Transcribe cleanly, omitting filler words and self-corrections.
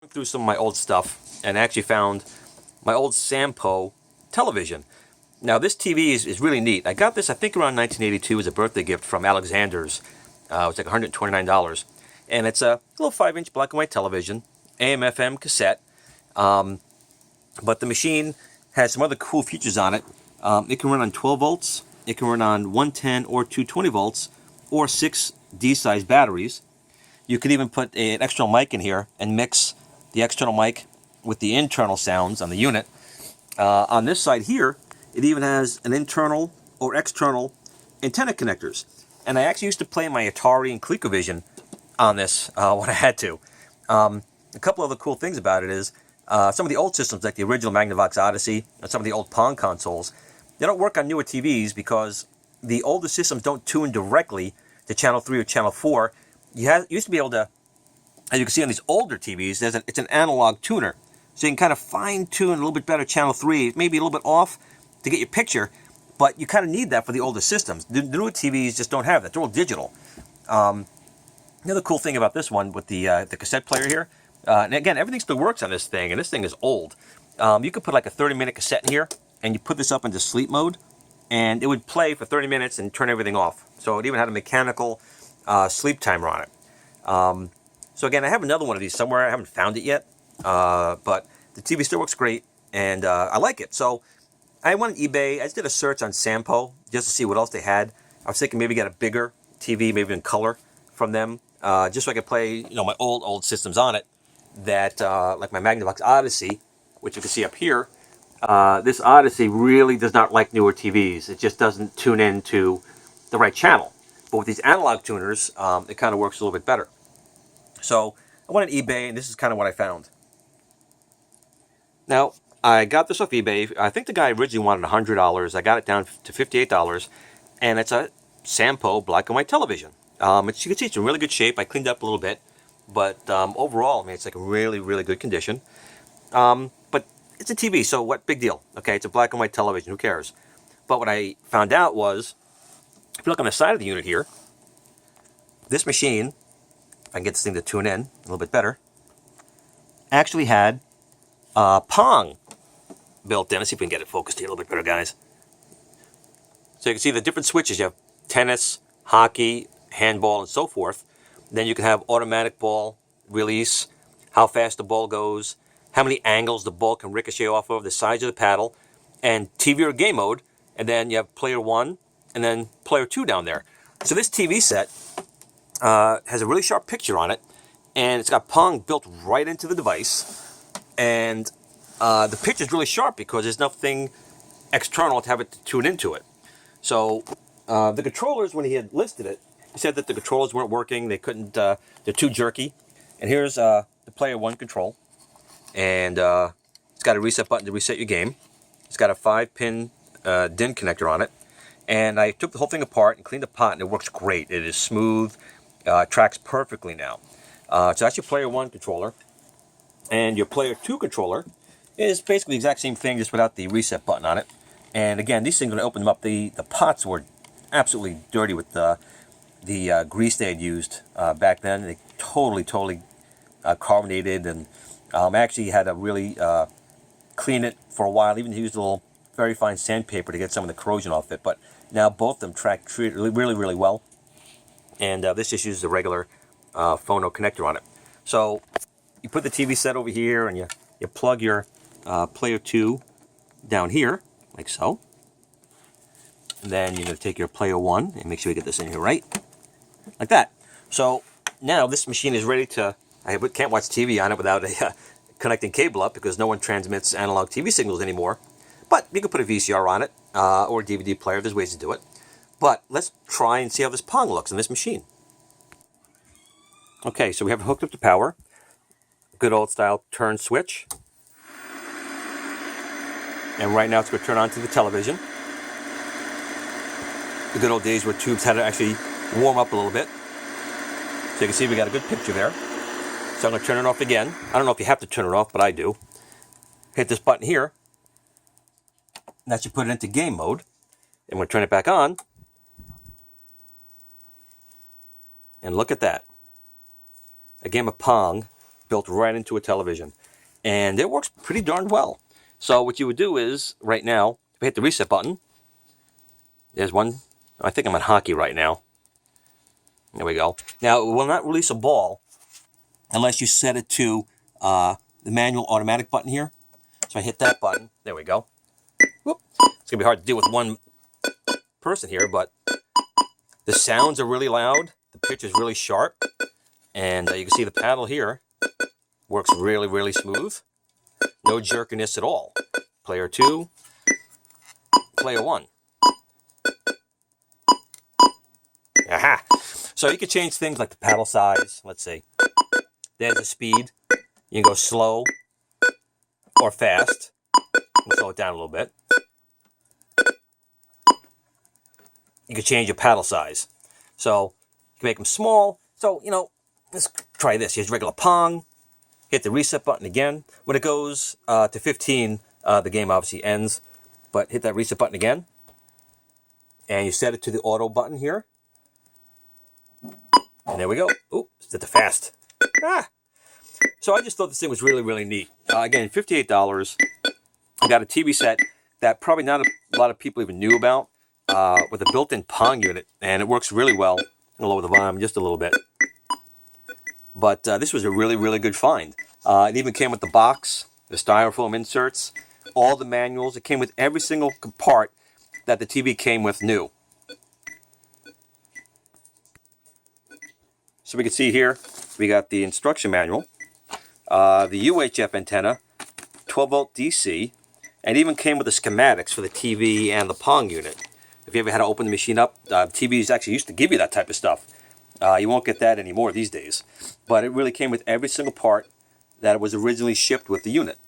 Through some of my old stuff and actually found my old Sampo television. Now this TV is really neat. I got this I think around 1982 as a birthday gift from Alexander's. It was like $129, and it's a little 5-inch black and white television, AM/FM cassette. But the machine has some other cool features on it. It can run on 12 volts. It can run on 110 or 220 volts, or 6 D-size batteries. You could even put an external mic in here and mix the external mic with the internal sounds on the unit. On this side here, it even has an internal or external antenna connectors. And I actually used to play my Atari and ColecoVision on this when I had to. A couple other cool things about it is some of the old systems, like the original Magnavox Odyssey and some of the old PONG consoles, they don't work on newer TVs because the older systems don't tune directly to channel 3 or channel 4. You used to be able to, as you can see on these older TVs, it's an analog tuner. So you can kind of fine-tune a little bit better channel 3, maybe a little bit off to get your picture, but you kind of need that for the older systems. The newer TVs just don't have that. They're all digital. Another cool thing about this one with the cassette player here, and again, everything still works on this thing, and this thing is old. You could put like a 30-minute cassette in here, and you put this up into sleep mode, and it would play for 30 minutes and turn everything off. So it even had a mechanical sleep timer on it. So again, I have another one of these somewhere. I haven't found it yet, but the TV still works great, and I like it. So I went on eBay. I just did a search on Sampo just to see what else they had. I was thinking maybe get a bigger TV, maybe in color from them, just so I could play, my old systems on it. That like my Magnavox Odyssey, which you can see up here. This Odyssey really does not like newer TVs. It just doesn't tune into the right channel. But with these analog tuners, it kind of works a little bit better. So I went on eBay, and this is kind of what I found. Now, I got this off eBay. I think the guy originally wanted $100. I got it down to $58, and it's a Sampo black and white television. You can see it's in really good shape. I cleaned up a little bit, but overall, I mean, it's like a really, really good condition. But it's a TV, so what big deal? Okay, it's a black and white television. Who cares? But what I found out was, if you look on the side of the unit here, this machine, if I can get this thing to tune in a little bit better, actually had PONG built in. Let's see if we can get it focused here a little bit better, guys. So you can see the different switches. You have tennis, hockey, handball, and so forth. Then you can have automatic ball release, how fast the ball goes, how many angles the ball can ricochet off of, the size of the paddle, and TV or game mode. And then you have player 1 and then player 2 down there. So this TV set has a really sharp picture on it, and it's got PONG built right into the device. And the picture is really sharp because there's nothing external to have it to tune into it. So the controllers, when he had listed it, he said that the controllers weren't working. They couldn't. They're too jerky. And here's the player 1 control, and it's got a reset button to reset your game. It's got a 5-pin DIN connector on it. And I took the whole thing apart and cleaned the pot, and it works great. It is smooth, tracks perfectly now. So that's your player 1 controller. And your player 2 controller is basically the exact same thing, just without the reset button on it. And again, these things, when I opened them up, the pots were absolutely dirty with the grease they had used back then. They totally carbonated, and I actually had to really clean it for a while. Even used a little very fine sandpaper to get some of the corrosion off it. But now both of them track really well. And this just uses a regular phono connector on it. So you put the TV set over here, and you plug your player 2 down here, like so. And then you're going to take your player 1 and make sure you get this in here right, like that. So now this machine is ready to, I can't watch TV on it without a connecting cable up, because no one transmits analog TV signals anymore. But you can put a VCR on it, or a DVD player. There's ways to do it. But let's try and see how this PONG looks on this machine. Okay, so we have it hooked up to power. Good old style turn switch. And right now it's going to turn on to the television. The good old days where tubes had to actually warm up a little bit. So you can see we got a good picture there. So I'm going to turn it off again. I don't know if you have to turn it off, but I do. Hit this button here. And that should put it into game mode. And we'll turn it back on. And look at that. A game of PONG built right into a television. And it works pretty darn well. So what you would do is, right now, if I hit the reset button, there's one. I think I'm on hockey right now. There we go. Now, it will not release a ball unless you set it to the manual automatic button here. So I hit that button. There we go. Whoop. It's going to be hard to do with one person here, but the sounds are really loud. The pitch is really sharp. And you can see the paddle here works really, really smooth. No jerkiness at all. Player 2, player 1. Aha! So you can change things like the paddle size. Let's see. There's the speed. You can go slow or fast. We'll slow it down a little bit. You can change your paddle size. So you can make them small. So, you know, let's try this. Here's regular Pong. Hit the reset button again. When it goes to 15, the game obviously ends. But hit that reset button again. And you set it to the auto button here. And there we go. Ooh, did the fast. Ah! So I just thought this thing was really, really neat. Again, $58. I got a TV set that probably not a lot of people even knew about, with a built-in Pong unit. And it works really well. I'll lower the volume just a little bit. But this was a really, really good find. It even came with the box, the styrofoam inserts, all the manuals. It came with every single part that the TV came with new. So we can see here, we got the instruction manual, the UHF antenna, 12-volt DC, and even came with the schematics for the TV and the Pong unit. If you ever had to open the machine up, TVs actually used to give you that type of stuff. You won't get that anymore these days. But it really came with every single part that was originally shipped with the unit.